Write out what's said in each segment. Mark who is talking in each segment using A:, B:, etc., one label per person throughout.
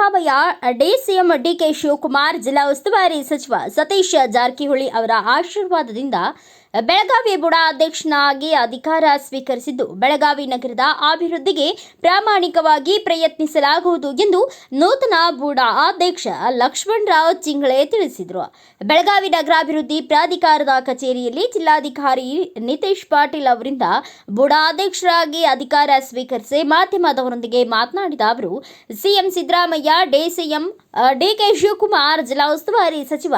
A: Siddaramaiah, DCM DK Shivakumar, ಜಿಲ್ಲಾ ಉಸ್ತುವಾರಿ ಸಚಿವ ಸತೀಶ್ ಜಾರಕಿಹೊಳಿ ಅವರ ಆಶೀರ್ವಾದದಿಂದ ಬೆಳಗಾವಿ ಬುಡಾ ಅಧ್ಯಕ್ಷನಾಗಿ ಅಧಿಕಾರ ಸ್ವೀಕರಿಸಿದ್ದು, ಬೆಳಗಾವಿ ನಗರದ ಅಭಿವೃದ್ಧಿಗೆ ಪ್ರಾಮಾಣಿಕವಾಗಿ ಪ್ರಯತ್ನಿಸಲಾಗುವುದು ಎಂದು ನೂತನ ಬುಡಾ ಅಧ್ಯಕ್ಷ ಲಕ್ಷ್ಮಣರಾವ್ ಚಿಂಗ್ಳೆ ತಿಳಿಸಿದರು. ಬೆಳಗಾವಿ ನಗರಾಭಿವೃದ್ಧಿ ಪ್ರಾಧಿಕಾರದ ಕಚೇರಿಯಲ್ಲಿ ಜಿಲ್ಲಾಧಿಕಾರಿ ನಿತೇಶ್ ಪಾಟೀಲ್ ಅವರಿಂದ ಬುಡಾ ಅಧ್ಯಕ್ಷರಾಗಿ ಅಧಿಕಾರ ಸ್ವೀಕರಿಸಿ ಮಾಧ್ಯಮದವರೊಂದಿಗೆ ಮಾತನಾಡಿದ ಅವರು, ಸಿಎಂ ಸಿದ್ದರಾಮಯ್ಯ, ಡಿಸಿಎಂ ಡಿಕೆ ಶಿವಕುಮಾರ್, ಜಿಲ್ಲಾ ಉಸ್ತುವಾರಿ ಸಚಿವ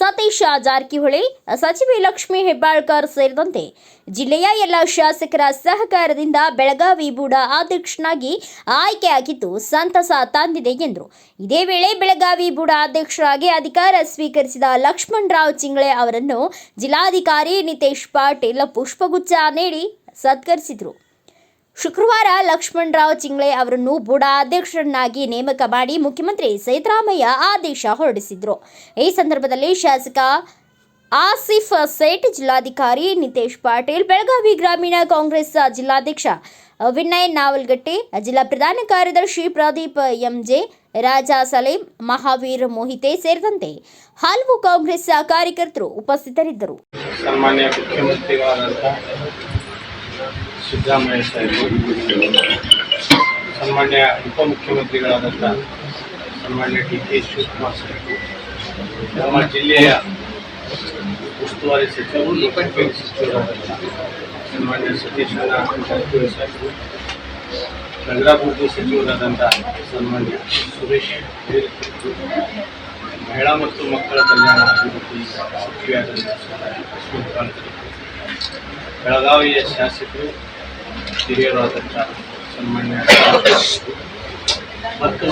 A: ಸತೀಶ್ ಜಾರಕಿಹೊಳಿ, ಸಚಿವೆ ಲಕ್ಷ್ಮೀ ಹೆಬ್ಬಾಳ್ಕರ್ ಸೇರಿದಂತೆ ಜಿಲ್ಲೆಯ ಎಲ್ಲ ಶಾಸಕರ ಸಹಕಾರದಿಂದ ಬೆಳಗಾವಿ ಬುಡಾ ಅಧ್ಯಕ್ಷನಾಗಿ ಆಯ್ಕೆಯಾಗಿದ್ದು ಸಂತಸ ತಂದಿದೆ ಎಂದರು. ಇದೇ ವೇಳೆ ಬೆಳಗಾವಿ ಬುಡಾ ಅಧ್ಯಕ್ಷರಾಗಿ ಅಧಿಕಾರ ಸ್ವೀಕರಿಸಿದ ಲಕ್ಷ್ಮಣರಾವ್ ಚಿಂಗ್ಳೆ ಅವರನ್ನು ಜಿಲ್ಲಾಧಿಕಾರಿ ನಿತೇಶ್ ಪಾಟೀಲ್ ಪುಷ್ಪಗುಚ್ಛ ನೀಡಿ ಸತ್ಕರಿಸಿದರು. ಶುಕ್ರವಾರ ಲಕ್ಷ್ಮಣರಾವ್ ಚಿಂಗ್ಳೆ ಅವರನ್ನು ಬುಡಾ ಅಧ್ಯಕ್ಷರನ್ನಾಗಿ ನೇಮಕ ಮಾಡಿ ಮುಖ್ಯಮಂತ್ರಿ ಸಿದ್ದರಾಮಯ್ಯ ಆದೇಶ ಹೊರಡಿಸಿದ್ರು. ಈ ಸಂದರ್ಭದಲ್ಲಿ ಶಾಸಕ ಆಸಿಫ್ ಸೇಠ್, ಜಿಲ್ಲಾಧಿಕಾರಿ ನಿತೇಶ್ ಪಾಟೀಲ್, ಬೆಳಗಾವಿ ಗ್ರಾಮೀಣ ಕಾಂಗ್ರೆಸ್ ಜಿಲ್ಲಾಧ್ಯಕ್ಷ ವಿನಯ್ ನಾವಲ್ಗಟ್ಟೆ, ಜಿಲ್ಲಾ ಪ್ರಧಾನ ಕಾರ್ಯದರ್ಶಿ ಪ್ರದೀಪ್ ಎಂಜೆ, ರಾಜಾ ಸಲೀಂ, ಮಹಾವೀರ್ ಮೋಹಿತೆ ಸೇರಿದಂತೆ ಹಲವು ಕಾಂಗ್ರೆಸ್ ಕಾರ್ಯಕರ್ತರು ಉಪಸ್ಥಿತರಿದ್ದರು.
B: ಸನ್ಮಾನ್ಯ ಮುಖ್ಯಮಂತ್ರಿಗಳಾದಂಥ ಸಿದ್ದರಾಮಯ್ಯ ಸಾಹೇಬರು, ಸನ್ಮಾನ್ಯ ಉಪಮುಖ್ಯಮಂತ್ರಿಗಳಾದಂಥ ಸನ್ಮಾನ್ಯ ಡಿಕೆ ಶಿವಕುಮಾರ್ ಸಾಹೇಬರು, ನಮ್ಮ ಜಿಲ್ಲೆಯ ಉಸ್ತುವಾರಿ ಸಚಿವರು, ಲೋಕೋಪಯೋಗಿ ಸಚಿವರಾದಂಥ ಸನ್ಮಾನ್ಯ ಸತೀಶ್ ಜಾರಕಿಹೊಳಿ ಸಾಹೇಬರು, ನಗರಾಭಿವೃದ್ಧಿ ಸಚಿವರಾದಂಥ ಸನ್ಮಾನ್ಯ ಸುರೇಶ್ ಮಹಿಳಾ ಮತ್ತು ಮಕ್ಕಳ ಕಲ್ಯಾಣ ಅಭಿವೃದ್ಧಿ ಸಚಿವೆಯಾದಂಥ ಬೆಳಗಾವಿಯ ಶಾಸಕರು, ಹಿರಿಯರಾದಂಥ ಸನ್ಮಾನ್ಯ ಮತ್ತು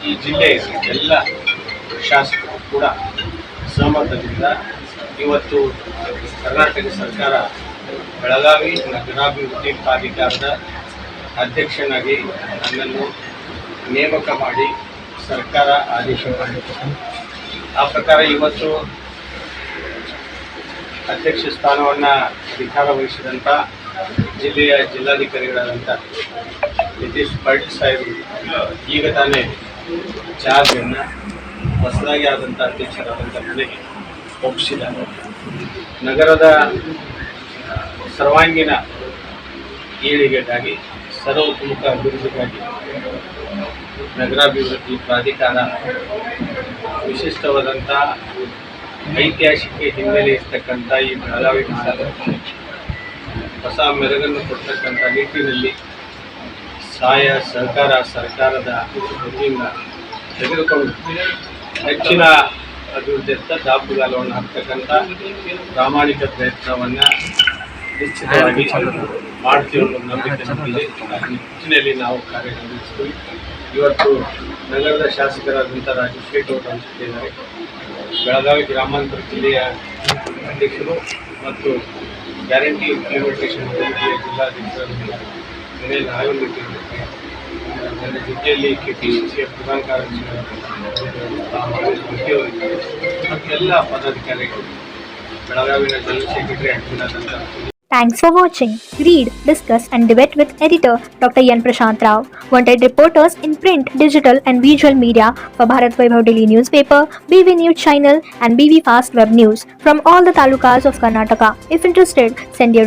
B: ಈ ಜಿಲ್ಲೆಯ ಎಲ್ಲ ಶಾಸಕರು ಕೂಡ ಸಹಮತದಿಂದ ಇವತ್ತು ಕರ್ನಾಟಕ ಸರ್ಕಾರ ಬೆಳಗಾವಿ ನಗರಾಭಿವೃದ್ಧಿ ಪ್ರಾಧಿಕಾರದ ಅಧ್ಯಕ್ಷನಾಗಿ ನನ್ನನ್ನು ನೇಮಕ ಮಾಡಿ ಸರ್ಕಾರ ಆದೇಶ ಮಾಡಿದೆ. ಆ ಪ್ರಕಾರ ಇವತ್ತು ಅಧ್ಯಕ್ಷ ಸ್ಥಾನವನ್ನು ಅಧಿಕಾರ ವಹಿಸಿದಂಥ ಜಿಲ್ಲೆಯ ಜಿಲ್ಲಾಧಿಕಾರಿಗಳಾದಂಥ ನಿತೇಶ್ ಪಾಟೀಲ್ ಸಾಹೇಬರು ಈಗ ತಾನೇ ಚಾರ್ಜನ್ನು ಹೊಸದಾಗಿ ಆದಂಥ ಅಧ್ಯಕ್ಷರಾದಂಥ ನನಗೆ ಒಪ್ಪಿಸಿದ್ದಾರೆ. ನಗರದ ಸರ್ವಾಂಗೀಣ ಏಳಿಗೆಗಾಗಿ, ಸರ್ವತೋಮುಖ ಅಭಿವೃದ್ಧಿಗಾಗಿ ನಗರಾಭಿವೃದ್ಧಿ ಪ್ರಾಧಿಕಾರ ವಿಶಿಷ್ಟವಾದಂಥ ಐತಿಹಾಸಿಕ ಹಿನ್ನೆಲೆ ಇರ್ತಕ್ಕಂಥ ಈ ಬೆಳಗಾವಿ ಭಾಗದಲ್ಲಿ ಹೊಸ ಮೆರುಗನ್ನು ಕೊಡ್ತಕ್ಕಂಥ ನಿಟ್ಟಿನಲ್ಲಿ ಸಹಾಯ ಸಹಕಾರ ಸರ್ಕಾರದ ವತಿಯಿಂದ ತೆಗೆದುಕೊಂಡು ಹೆಚ್ಚಿನ ಅಭಿವೃದ್ಧಿಯತ್ತ ದಾಪುಗಾಲವನ್ನು ಹಾಕ್ತಕ್ಕಂಥ ಪ್ರಾಮಾಣಿಕ ಪ್ರಯತ್ನವನ್ನು ನಿಶ್ಚಿತವಾಗಿ ಮಾಡ್ತೀವಿ ಅನ್ನೋ ನಂಬಿಕೆ ನಮಗಿದೆ. ನಿಟ್ಟಿನಲ್ಲಿ ನಾವು ಕಾರ್ಯನಿರ್ವಹಿಸ್ತೀವಿ. ಇವತ್ತು ನಗರದ ಶಾಸಕರಾದಂಥ ರಾಜೇಶ್ ಶೇಟ್ ಅವರು ಹಂಚಿದ್ದಾರೆ. ಬೆಳಗಾವಿ ಗ್ರಾಮಾಂತರ ಜಿಲ್ಲೆಯ ಅಧ್ಯಕ್ಷರು ಮತ್ತು ಗ್ಯಾರಂಟಿ ಇಂಪ್ಲಿಮೆಂಟೇಷನ್ ಸಮಿತಿಯ ಜಿಲ್ಲಾಧ್ಯಕ್ಷರಾದ ವಿನಯ್ ನಾವಲ್ಗಟ್ಟೆ, ನನ್ನ ಜೊತೆಯಲ್ಲಿ ಕೆಪಿಸಿಸಿಯ ಪ್ರಧಾನ ಕಾರ್ಯದರ್ಶಿ ಮತ್ತೆಲ್ಲ ಪದಾಧಿಕಾರಿಗಳು, ಬೆಳಗಾವಿನ ಜನರಲ್ ಸೆಕ್ರೆಟರಿ ಅಡ್ಮಿನಾದಂಥ.
C: Thanks for watching. Read, discuss and debate with editor Dr. Yan Prashant Rao. Wanted reporters in print, digital and visual media for Bharat Vaibhav Daily Newspaper, BV News Channel and BV Fast Web News from all the talukas of Karnataka. If interested, send your